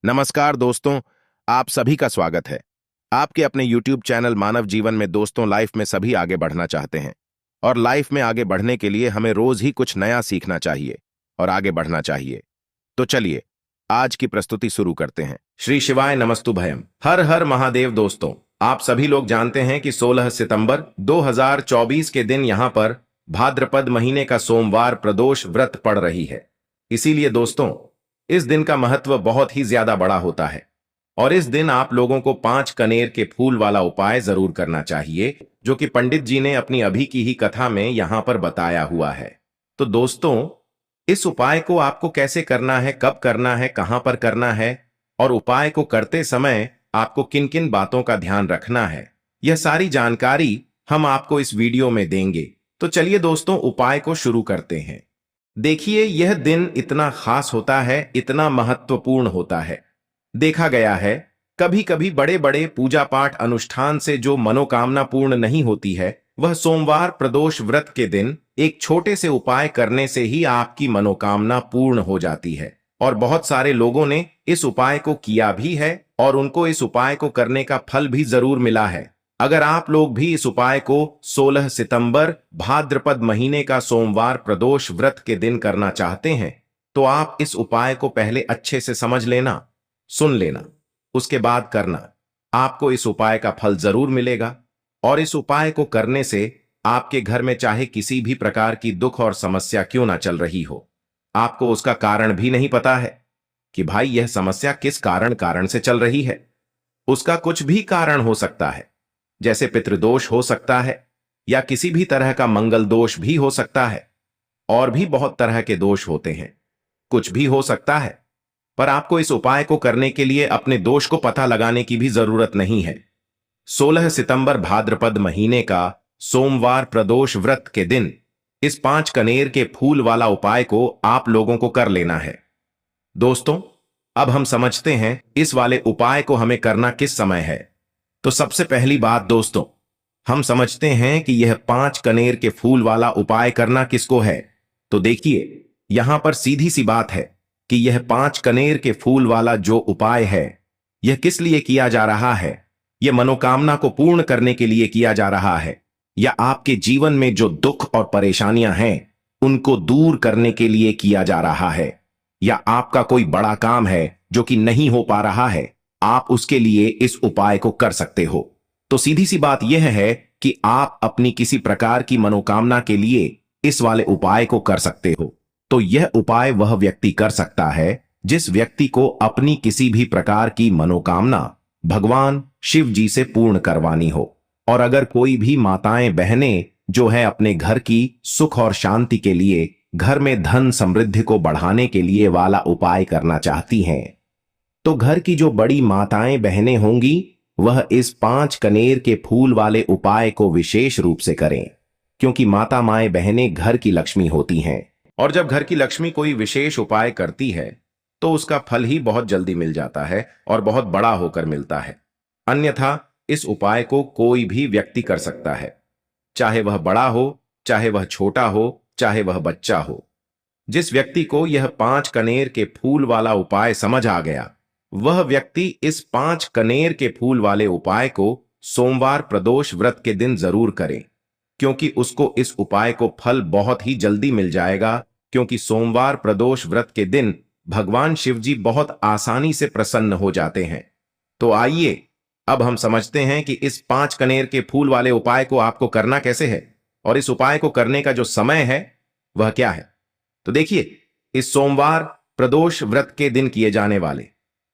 नमस्कार दोस्तों, आप सभी का स्वागत है। आपके अपने YouTube चैनल मानव जीवन में दोस्तों लाइफ में सभी आगे बढ़ना चाहते हैं और लाइफ में आगे बढ़ने के लिए हमें रोज ही कुछ नया सीखना चाहिए और आगे बढ़ना चाहिए। तो चलिए आज की प्रस्तुति शुरू करते हैं। श्री शिवाय नमस्तु भयम, हर हर महादेव। दोस्तों, आप सभी लोग जानते हैं कि 16 सितंबर 2024 के दिन यहाँ पर भाद्रपद महीने का सोमवार प्रदोष व्रत पड़ रही है। इसीलिए दोस्तों इस दिन का महत्व बहुत ही ज्यादा बड़ा होता है और इस दिन आप लोगों को 5 कनेर के फूल वाला उपाय जरूर करना चाहिए, जो कि पंडित जी ने अपनी अभी की ही कथा में यहां पर बताया हुआ है। तो दोस्तों, इस उपाय को आपको कैसे करना है, कब करना है, कहां पर करना है और उपाय को करते समय आपको किन किन बातों का ध्यान रखना है, यह सारी जानकारी हम आपको इस वीडियो में देंगे। तो चलिए दोस्तों उपाय को शुरू करते हैं। देखिए, यह दिन इतना खास होता है, इतना महत्वपूर्ण होता है। देखा गया है कभी कभी बड़े बड़े पूजा पाठ अनुष्ठान से जो मनोकामना पूर्ण नहीं होती है, वह सोमवार प्रदोष व्रत के दिन एक छोटे से उपाय करने से ही आपकी मनोकामना पूर्ण हो जाती है। और बहुत सारे लोगों ने इस उपाय को किया भी है और उनको इस उपाय को करने का फल भी जरूर मिला है। अगर आप लोग भी इस उपाय को 16 सितंबर भाद्रपद महीने का सोमवार प्रदोष व्रत के दिन करना चाहते हैं, तो आप इस उपाय को पहले अच्छे से समझ लेना, सुन लेना, उसके बाद करना। आपको इस उपाय का फल जरूर मिलेगा और इस उपाय को करने से आपके घर में चाहे किसी भी प्रकार की दुख और समस्या क्यों ना चल रही हो, आपको उसका कारण भी नहीं पता है कि भाई यह समस्या किस कारण से चल रही है। उसका कुछ भी कारण हो सकता है, जैसे पितृदोष हो सकता है या किसी भी तरह का मंगल दोष भी हो सकता है, और भी बहुत तरह के दोष होते हैं, कुछ भी हो सकता है। पर आपको इस उपाय को करने के लिए अपने दोष को पता लगाने की भी जरूरत नहीं है। 16 सितंबर भाद्रपद महीने का सोमवार प्रदोष व्रत के दिन इस 5 कनेर के फूल वाला उपाय को आप लोगों को कर लेना है। दोस्तों, अब हम समझते हैं इस वाले उपाय को हमें करना किस समय है। तो सबसे पहली बात दोस्तों, हम समझते हैं कि यह 5 कनेर के फूल वाला उपाय करना किसको है। तो देखिए, यहां पर सीधी सी बात है कि यह 5 कनेर के फूल वाला जो उपाय है, यह किस लिए किया जा रहा है। यह मनोकामना को पूर्ण करने के लिए किया जा रहा है, या आपके जीवन में जो दुख और परेशानियां हैं उनको दूर करने के लिए किया जा रहा है, या आपका कोई बड़ा काम है जो कि नहीं हो पा रहा है, आप उसके लिए इस उपाय को कर सकते हो। तो सीधी सी बात यह है कि आप अपनी किसी प्रकार की मनोकामना के लिए इस वाले उपाय को कर सकते हो। तो यह उपाय वह व्यक्ति कर सकता है जिस व्यक्ति को अपनी किसी भी प्रकार की मनोकामना भगवान शिव जी से पूर्ण करवानी हो। और अगर कोई भी माताएं बहनें जो है अपने घर की सुख और शांति के लिए, घर में धन समृद्धि को बढ़ाने के लिए वाला उपाय करना चाहती हैं, तो घर की जो बड़ी माताएं बहनें होंगी वह इस 5 कनेर के फूल वाले उपाय को विशेष रूप से करें, क्योंकि माता माएं बहनें घर की लक्ष्मी होती हैं और जब घर की लक्ष्मी कोई विशेष उपाय करती है तो उसका फल ही बहुत जल्दी मिल जाता है और बहुत बड़ा होकर मिलता है। अन्यथा इस उपाय को कोई भी व्यक्ति कर सकता है, चाहे वह बड़ा हो, चाहे वह छोटा हो, चाहे वह बच्चा हो। जिस व्यक्ति को यह 5 कनेर के फूल वाला उपाय समझ आ गया, वह व्यक्ति इस 5 कनेर के फूल वाले उपाय को सोमवार प्रदोष व्रत के दिन जरूर करें, क्योंकि उसको इस उपाय को फल बहुत ही जल्दी मिल जाएगा। क्योंकि सोमवार प्रदोष व्रत के दिन भगवान शिव जी बहुत आसानी से प्रसन्न हो जाते हैं। तो आइए अब हम समझते हैं कि इस 5 कनेर के फूल वाले उपाय को आपको करना कैसे है और इस उपाय को करने का जो समय है वह क्या है। तो देखिए, इस सोमवार प्रदोष व्रत के दिन किए जाने वाले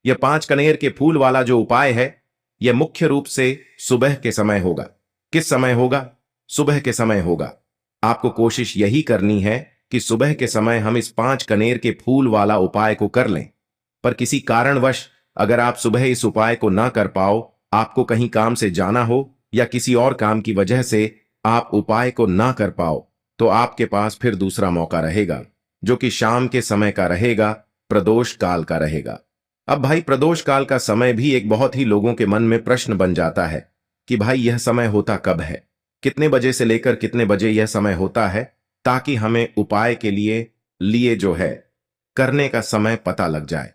यह 5 कनेर के फूल वाला जो उपाय है, यह मुख्य रूप से सुबह के समय होगा। किस समय होगा? सुबह के समय होगा। आपको कोशिश यही करनी है कि सुबह के समय हम इस 5 कनेर के फूल वाला उपाय को कर लें। पर किसी कारणवश अगर आप सुबह इस उपाय को ना कर पाओ, आपको कहीं काम से जाना हो या किसी और काम की वजह से आप उपाय को ना कर पाओ, तो आपके पास फिर दूसरा मौका रहेगा, जो कि शाम के समय का रहेगा, प्रदोष काल का रहेगा। अब भाई, प्रदोष काल का समय भी एक बहुत ही लोगों के मन में प्रश्न बन जाता है कि भाई यह समय होता कब है, कितने बजे से लेकर कितने बजे यह समय होता है, ताकि हमें उपाय के लिए जो है करने का समय पता लग जाए।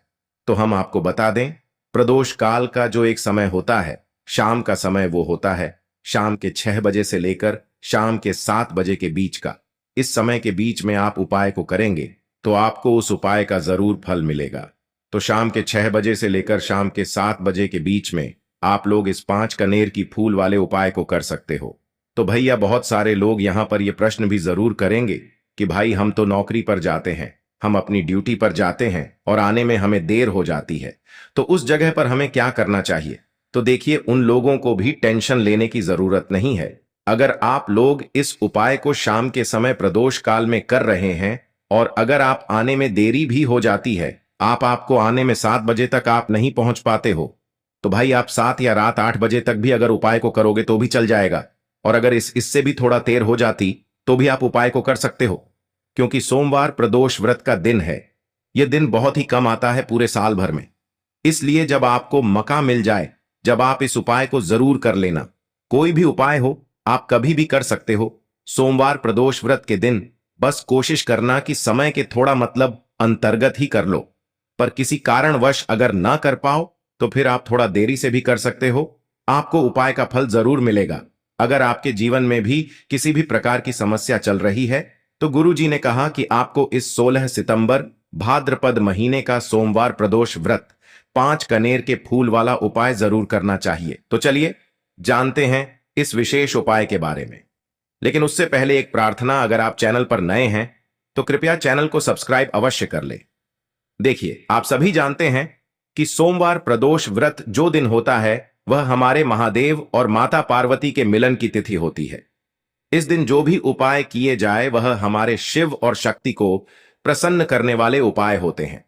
तो हम आपको बता दें, प्रदोष काल का जो एक समय होता है, शाम का समय, वो होता है शाम के 6 बजे से लेकर शाम के 7 बजे के बीच का। इस समय के बीच में आप उपाय को करेंगे तो आपको उस उपाय का जरूर फल मिलेगा। तो शाम के 6 बजे से लेकर शाम के 7 बजे के बीच में आप लोग इस 5 कनेर की फूल वाले उपाय को कर सकते हो। तो भैया, बहुत सारे लोग यहां पर यह प्रश्न भी जरूर करेंगे कि भाई, हम तो नौकरी पर जाते हैं, हम अपनी ड्यूटी पर जाते हैं और आने में हमें देर हो जाती है, तो उस जगह पर हमें क्या करना चाहिए? तो देखिए, उन लोगों को भी टेंशन लेने की जरूरत नहीं है। अगर आप लोग इस उपाय को शाम के समय प्रदोष काल में कर रहे हैं और अगर आप आने में देरी भी हो जाती है, आपको आने में 7 बजे तक आप नहीं पहुंच पाते हो, तो भाई आप 7 या रात 8 बजे तक भी अगर उपाय को करोगे तो भी चल जाएगा। और अगर इससे भी थोड़ा देर हो जाती तो भी आप उपाय को कर सकते हो, क्योंकि सोमवार प्रदोष व्रत का दिन है। यह दिन बहुत ही कम आता है पूरे साल भर में। इसलिए जब आपको मौका मिल जाए, जब आप इस उपाय को जरूर कर लेना। कोई भी उपाय हो, आप कभी भी कर सकते हो। सोमवार प्रदोष व्रत के दिन बस कोशिश करना कि समय के थोड़ा अंतर्गत ही कर लो। पर किसी कारणवश अगर ना कर पाओ तो फिर आप थोड़ा देरी से भी कर सकते हो। आपको उपाय का फल जरूर मिलेगा। अगर आपके जीवन में भी किसी भी प्रकार की समस्या चल रही है तो गुरुजी ने कहा कि आपको इस 16 सितंबर भाद्रपद महीने का सोमवार प्रदोष व्रत 5 कनेर के फूल वाला उपाय जरूर करना चाहिए। तो चलिए जानते हैं इस विशेष उपाय के बारे में। लेकिन उससे पहले एक प्रार्थना, अगर आप चैनल पर नए हैं तो कृपया चैनल को सब्सक्राइब अवश्य कर ले। देखिए, आप सभी जानते हैं कि सोमवार प्रदोष व्रत जो दिन होता है वह हमारे महादेव और माता पार्वती के मिलन की तिथि होती है। इस दिन जो भी उपाय किए जाए वह हमारे शिव और शक्ति को प्रसन्न करने वाले उपाय होते हैं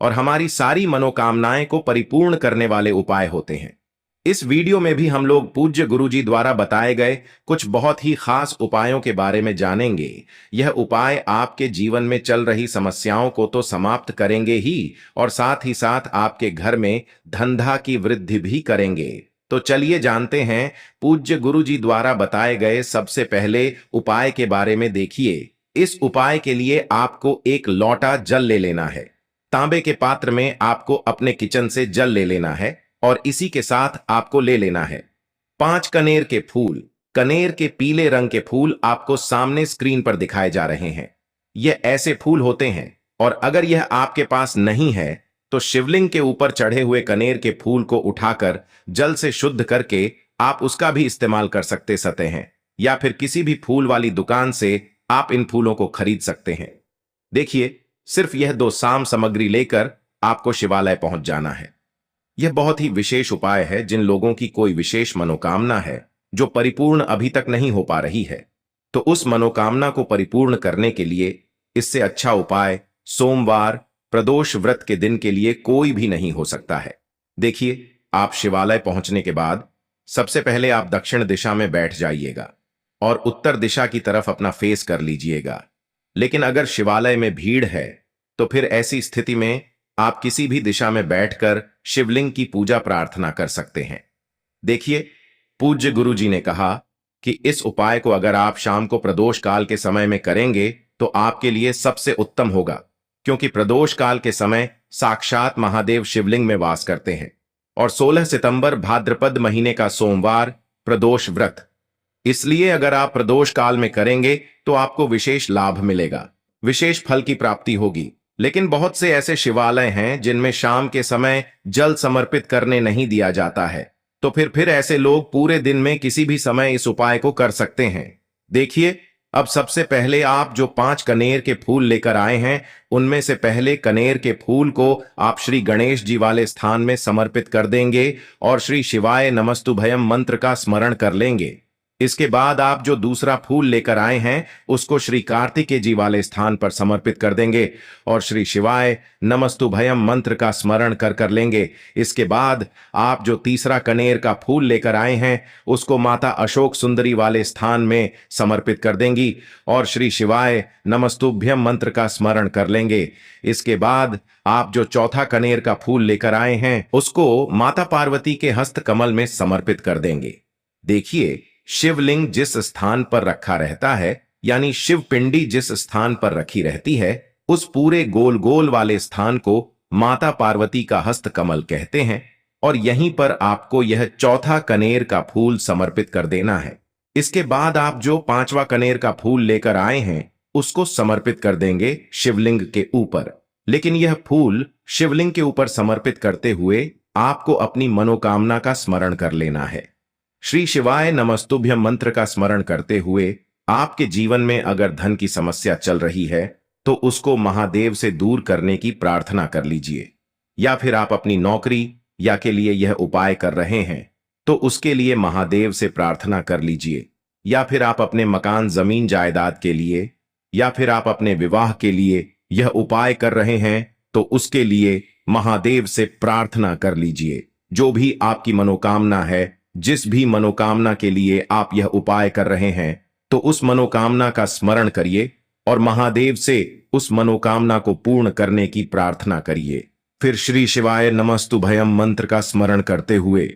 और हमारी सारी मनोकामनाएं को परिपूर्ण करने वाले उपाय होते हैं। इस वीडियो में भी हम लोग पूज्य गुरुजी द्वारा बताए गए कुछ बहुत ही खास उपायों के बारे में जानेंगे। यह उपाय आपके जीवन में चल रही समस्याओं को तो समाप्त करेंगे ही और साथ ही साथ आपके घर में धंधा की वृद्धि भी करेंगे। तो चलिए जानते हैं पूज्य गुरुजी द्वारा बताए गए सबसे पहले उपाय के बारे में। देखिए, इस उपाय के लिए आपको एक लोटा जल ले लेना है। तांबे के पात्र में आपको अपने किचन से जल ले लेना है और इसी के साथ आपको ले लेना है 5 कनेर के फूल। कनेर के पीले रंग के फूल आपको सामने स्क्रीन पर दिखाए जा रहे हैं। यह ऐसे फूल होते हैं और अगर यह आपके पास नहीं है तो शिवलिंग के ऊपर चढ़े हुए कनेर के फूल को उठाकर जल से शुद्ध करके आप उसका भी इस्तेमाल कर सकते हैं, या फिर किसी भी फूल वाली दुकान से आप इन फूलों को खरीद सकते हैं। देखिए, सिर्फ यह 2 साम सामग्री लेकर आपको शिवालय पहुंच जाना है। यह बहुत ही विशेष उपाय है। जिन लोगों की कोई विशेष मनोकामना है जो परिपूर्ण अभी तक नहीं हो पा रही है, तो उस मनोकामना को परिपूर्ण करने के लिए इससे अच्छा उपाय सोमवार प्रदोष व्रत के दिन के लिए कोई भी नहीं हो सकता है। देखिए, आप शिवालय पहुंचने के बाद सबसे पहले आप दक्षिण दिशा में बैठ जाइएगा और उत्तर दिशा की तरफ अपना फेस कर लीजिएगा। लेकिन अगर शिवालय में भीड़ है तो फिर ऐसी स्थिति में आप किसी भी दिशा में बैठकर शिवलिंग की पूजा प्रार्थना कर सकते हैं। देखिए, पूज्य गुरुजी ने कहा कि इस उपाय को अगर आप शाम को प्रदोष काल के समय में करेंगे तो आपके लिए सबसे उत्तम होगा, क्योंकि प्रदोष काल के समय साक्षात महादेव शिवलिंग में वास करते हैं और 16 सितंबर भाद्रपद महीने का सोमवार प्रदोष व्रत। इसलिए अगर आप प्रदोष काल में करेंगे तो आपको विशेष लाभ मिलेगा, विशेष फल की प्राप्ति होगी। लेकिन बहुत से ऐसे शिवालय हैं जिनमें शाम के समय जल समर्पित करने नहीं दिया जाता है, तो फिर ऐसे लोग पूरे दिन में किसी भी समय इस उपाय को कर सकते हैं। देखिए, अब सबसे पहले आप जो 5 कनेर के फूल लेकर आए हैं, उनमें से पहले कनेर के फूल को आप श्री गणेश जी वाले स्थान में समर्पित कर देंगे और श्री शिवाय नमस्तुभयम मंत्र का स्मरण कर लेंगे। इसके बाद आप जो दूसरा फूल लेकर आए हैं उसको श्री कार्तिकेय जी वाले स्थान पर समर्पित कर देंगे और श्री शिवाय नमस्तुभयम मंत्र का स्मरण कर लेंगे। इसके बाद आप जो तीसरा कनेर का फूल लेकर आए हैं उसको माता अशोक सुंदरी वाले स्थान में समर्पित कर देंगी और श्री शिवाय नमस्तुभ्यम मंत्र का स्मरण कर लेंगे। इसके बाद आप जो चौथा कनेर का फूल लेकर आए हैं उसको माता पार्वती के हस्त कमल में समर्पित कर देंगे। देखिए, शिवलिंग जिस स्थान पर रखा रहता है, यानी शिव पिंडी जिस स्थान पर रखी रहती है, उस पूरे गोल गोल वाले स्थान को माता पार्वती का हस्त कमल कहते हैं और यहीं पर आपको यह चौथा कनेर का फूल समर्पित कर देना है। इसके बाद आप जो पांचवा कनेर का फूल लेकर आए हैं उसको समर्पित कर देंगे शिवलिंग के ऊपर। लेकिन यह फूल शिवलिंग के ऊपर समर्पित करते हुए आपको अपनी मनोकामना का स्मरण कर लेना है। श्री शिवाय नमस्तुभ्यम मंत्र का स्मरण करते हुए आपके जीवन में अगर धन की समस्या चल रही है तो उसको महादेव से दूर करने की प्रार्थना कर लीजिए। या फिर आप अपनी नौकरी या के लिए यह उपाय कर रहे हैं तो उसके लिए महादेव से प्रार्थना कर लीजिए। या फिर आप अपने मकान जमीन जायदाद के लिए या फिर आप अपने विवाह के लिए यह उपाय कर रहे हैं तो उसके लिए महादेव से प्रार्थना कर लीजिए। जो भी आपकी मनोकामना है, जिस भी मनोकामना के लिए आप यह उपाय कर रहे हैं तो उस मनोकामना का स्मरण करिए और महादेव से उस मनोकामना को पूर्ण करने की प्रार्थना करिए। फिर श्री शिवाय नमस्तुभयम मंत्र का स्मरण करते हुए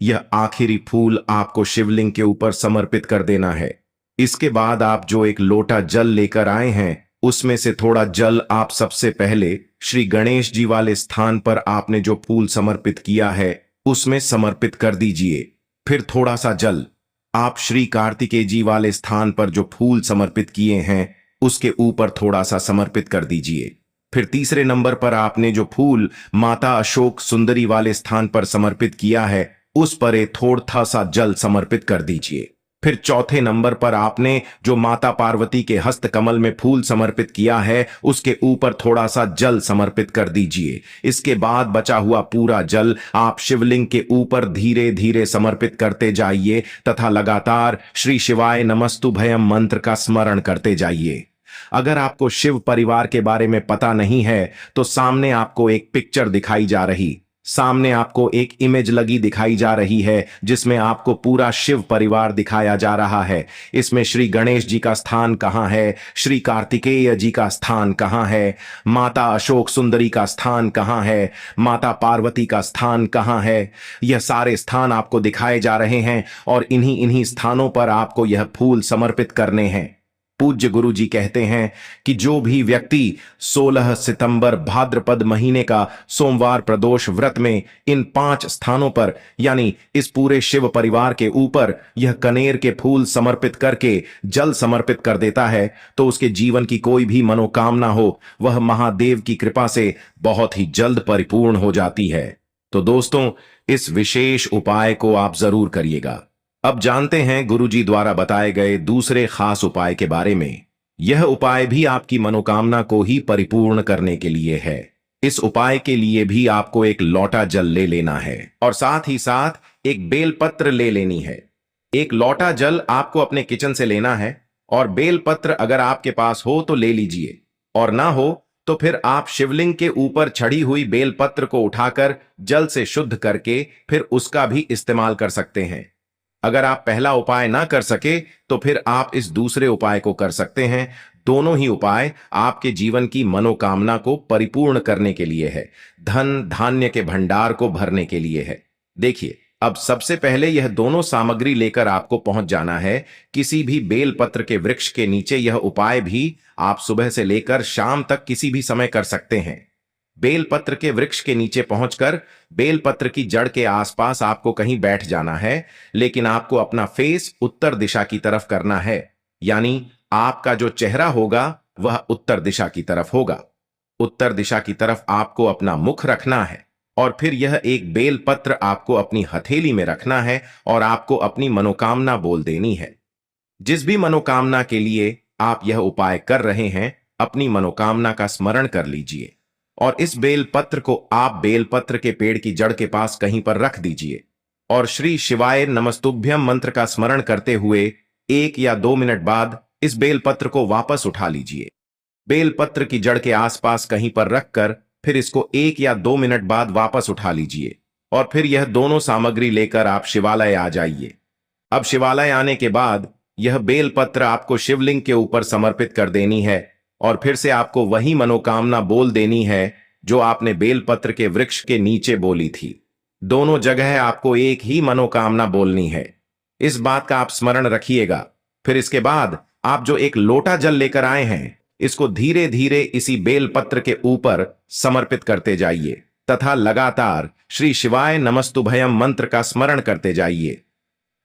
यह आखिरी फूल आपको शिवलिंग के ऊपर समर्पित कर देना है। इसके बाद आप जो एक लोटा जल लेकर आए हैं उसमें से थोड़ा जल आप सबसे पहले श्री गणेश जी वाले स्थान पर आपने जो फूल समर्पित किया है उसमें समर्पित कर दीजिए। फिर थोड़ा सा जल आप श्री कार्तिकेय जी वाले स्थान पर जो फूल समर्पित किए हैं उसके ऊपर थोड़ा सा समर्पित कर दीजिए। फिर तीसरे नंबर पर आपने जो फूल माता अशोक सुंदरी वाले स्थान पर समर्पित किया है उस पर एक थोड़ा सा जल समर्पित कर दीजिए। फिर चौथे नंबर पर आपने जो माता पार्वती के हस्त कमल में फूल समर्पित किया है उसके ऊपर थोड़ा सा जल समर्पित कर दीजिए। इसके बाद बचा हुआ पूरा जल आप शिवलिंग के ऊपर धीरे धीरे समर्पित करते जाइए तथा लगातार श्री शिवाय नमस्तुभयम मंत्र का स्मरण करते जाइए। अगर आपको शिव परिवार के बारे में पता नहीं है तो सामने आपको एक पिक्चर दिखाई जा रही, सामने आपको एक इमेज लगी दिखाई जा रही है जिसमें आपको पूरा शिव परिवार दिखाया जा रहा है। इसमें श्री गणेश जी का स्थान कहाँ है, श्री कार्तिकेय जी का स्थान कहाँ है, माता अशोक सुंदरी का स्थान कहाँ है, माता पार्वती का स्थान कहाँ है, यह सारे स्थान आपको दिखाए जा रहे हैं और इन्हीं इन्हीं स्थानों पर आपको यह फूल समर्पित करने हैं। पूज्य गुरु जी कहते हैं कि जो भी व्यक्ति 16 सितंबर भाद्रपद महीने का सोमवार प्रदोष व्रत में इन 5 स्थानों पर यानी इस पूरे शिव परिवार के ऊपर यह कनेर के फूल समर्पित करके जल समर्पित कर देता है तो उसके जीवन की कोई भी मनोकामना हो वह महादेव की कृपा से बहुत ही जल्द परिपूर्ण हो जाती है। तो दोस्तों, इस विशेष उपाय को आप जरूर करिएगा। अब जानते हैं गुरुजी द्वारा बताए गए दूसरे खास उपाय के बारे में। यह उपाय भी आपकी मनोकामना को ही परिपूर्ण करने के लिए है। इस उपाय के लिए भी आपको एक लोटा जल ले लेना है और साथ ही साथ एक बेलपत्र ले लेनी है। एक लोटा जल आपको अपने किचन से लेना है और बेलपत्र अगर आपके पास हो तो ले लीजिए और ना हो तो फिर आप शिवलिंग के ऊपर चढ़ी हुई बेलपत्र को उठाकर जल से शुद्ध करके फिर उसका भी इस्तेमाल कर सकते हैं। अगर आप पहला उपाय ना कर सके तो फिर आप इस दूसरे उपाय को कर सकते हैं। दोनों ही उपाय आपके जीवन की मनोकामना को परिपूर्ण करने के लिए है, धन धान्य के भंडार को भरने के लिए है। देखिए, अब सबसे पहले यह दोनों सामग्री लेकर आपको पहुंच जाना है किसी भी बेलपत्र के वृक्ष के नीचे। यह उपाय भी आप सुबह से लेकर शाम तक किसी भी समय कर सकते हैं। बेलपत्र के वृक्ष के नीचे पहुंचकर बेलपत्र की जड़ के आसपास आपको कहीं बैठ जाना है, लेकिन आपको अपना फेस उत्तर दिशा की तरफ करना है, यानी आपका जो चेहरा होगा वह उत्तर दिशा की तरफ होगा। उत्तर दिशा की तरफ आपको अपना मुख रखना है और फिर यह एक बेलपत्र आपको अपनी हथेली में रखना है और आपको अपनी मनोकामना बोल देनी है। जिस भी मनोकामना के लिए आप यह उपाय कर रहे हैं अपनी मनोकामना का स्मरण कर लीजिए और इस बेलपत्र को आप बेलपत्र के पेड़ की जड़ के पास कहीं पर रख दीजिए और श्री शिवाय नमस्तुभ्यम मंत्र का स्मरण करते हुए 1 या 2 मिनट बाद इस बेलपत्र को वापस उठा लीजिए। बेलपत्र की जड़ के आसपास कहीं पर रखकर फिर इसको 1 या 2 मिनट बाद वापस उठा लीजिए और फिर यह दोनों सामग्री लेकर आप शिवालय आ जाइए। अब शिवालय आने के बाद यह बेलपत्र आपको शिवलिंग के ऊपर समर्पित कर देनी है और फिर से आपको वही मनोकामना बोल देनी है जो आपने बेलपत्र के वृक्ष के नीचे बोली थी। दोनों जगह आपको एक ही मनोकामना बोलनी है। इस बात का आप स्मरण रखिएगा। फिर इसके बाद आप जो एक लोटा जल लेकर आए हैं इसको धीरे धीरे इसी बेलपत्र के ऊपर समर्पित करते जाइए तथा लगातार श्री शिवाय नमस्तुभयम मंत्र का स्मरण करते जाइए।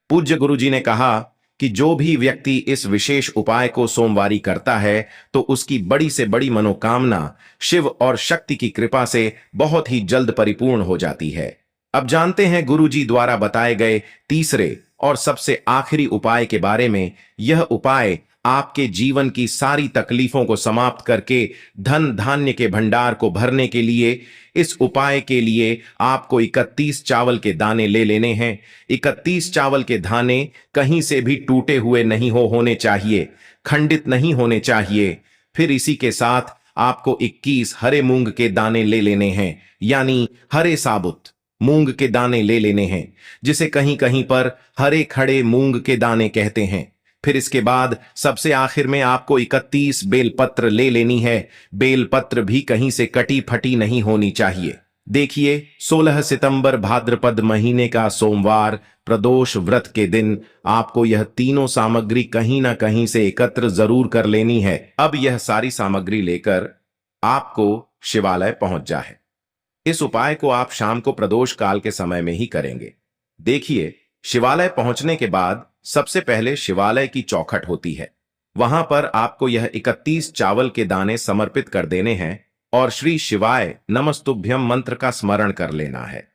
पूज्य गुरुजी ने कहा कि जो भी व्यक्ति इस विशेष उपाय को सोमवारी करता है तो उसकी बड़ी से बड़ी मनोकामना शिव और शक्ति की कृपा से बहुत ही जल्द परिपूर्ण हो जाती है। अब जानते हैं गुरुजी द्वारा बताए गए तीसरे और सबसे आखिरी उपाय के बारे में। यह उपाय आपके जीवन की सारी तकलीफों को समाप्त करके धन धान्य के भंडार को भरने के लिए। इस उपाय के लिए आपको 31 चावल के दाने ले लेने हैं। 31 चावल के दाने कहीं से भी टूटे हुए नहीं होने चाहिए, खंडित नहीं होने चाहिए। फिर इसी के साथ आपको 21 हरे मूंग के दाने ले लेने हैं, यानी हरे साबुत मूंग के दाने ले लेने हैं, जिसे कहीं कहीं पर हरे खड़े मूंग के दाने कहते हैं। फिर इसके बाद सबसे आखिर में आपको 31 बेलपत्र ले लेनी है। बेलपत्र भी कहीं से कटी फटी नहीं होनी चाहिए। देखिए, 16 सितंबर भाद्रपद महीने का सोमवार प्रदोष व्रत के दिन आपको यह तीनों सामग्री कहीं ना कहीं से एकत्र जरूर कर लेनी है। अब यह सारी सामग्री लेकर आपको शिवालय पहुंच जाए। इस उपाय को आप शाम को प्रदोष काल के समय में ही करेंगे। देखिए, शिवालय पहुंचने के बाद सबसे पहले शिवालय की चौखट होती है। वहां पर आपको यह 31 चावल के दाने समर्पित कर देने हैं और श्री शिवाय नमस्तुभ्यम मंत्र का स्मरण कर लेना है।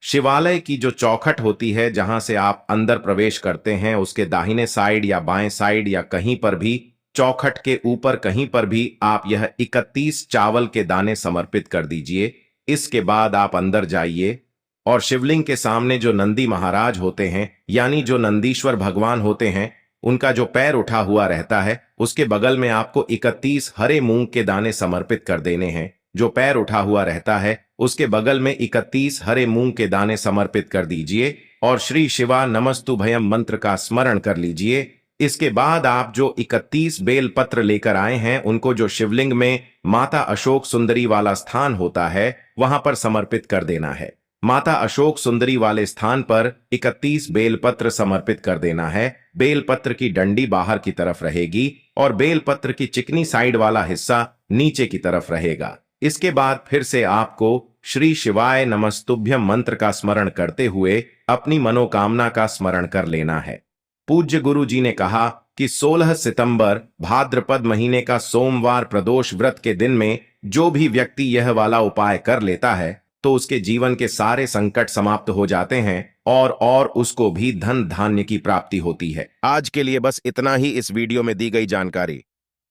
शिवालय की जो चौखट होती है, जहां से आप अंदर प्रवेश करते हैं, उसके दाहिने साइड या बाएं साइड या कहीं पर भी चौखट के ऊपर कहीं पर भी आप यह 31 चावल के दाने समर्पित कर दीजिए। इसके बाद आप अंदर जाइए और शिवलिंग के सामने जो नंदी महाराज होते हैं, यानी जो नंदीश्वर भगवान होते हैं, उनका जो पैर उठा हुआ रहता है, उसके बगल में आपको 31 हरे मूंग के दाने समर्पित कर देने हैं। जो पैर उठा हुआ रहता है, उसके बगल में 31 हरे मूंग के दाने समर्पित कर दीजिए और श्री शिवा नमस्तुभयम मंत्र का स्मरण कर लीजिए। इसके बाद आप जो 31 बेल पत्र लेकर आए हैं, उनको जो शिवलिंग में माता अशोक सुंदरी वाला स्थान होता है, वहां पर समर्पित कर देना है। माता अशोक सुंदरी वाले स्थान पर 31 बेलपत्र समर्पित कर देना है। बेलपत्र की डंडी बाहर की तरफ रहेगी और बेलपत्र की चिकनी साइड वाला हिस्सा नीचे की तरफ रहेगा। इसके बाद फिर से आपको श्री शिवाय नमस्तुभ्यम मंत्र का स्मरण करते हुए अपनी मनोकामना का स्मरण कर लेना है। पूज्य गुरु जी ने कहा कि 16 सितंबर भाद्रपद महीने का सोमवार प्रदोष व्रत के दिन में जो भी व्यक्ति यह वाला उपाय कर लेता है तो उसके जीवन के सारे संकट समाप्त हो जाते हैं और उसको भी धन धान्य की प्राप्ति होती है। आज के लिए बस इतना ही इस वीडियो में दी गई जानकारी।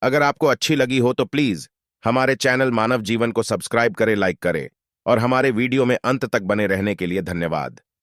अगर आपको अच्छी लगी हो तो प्लीज हमारे चैनल मानव जीवन को सब्सक्राइब करें, लाइक करें और हमारे वीडियो में अंत तक बने रहने के लिए धन्यवाद।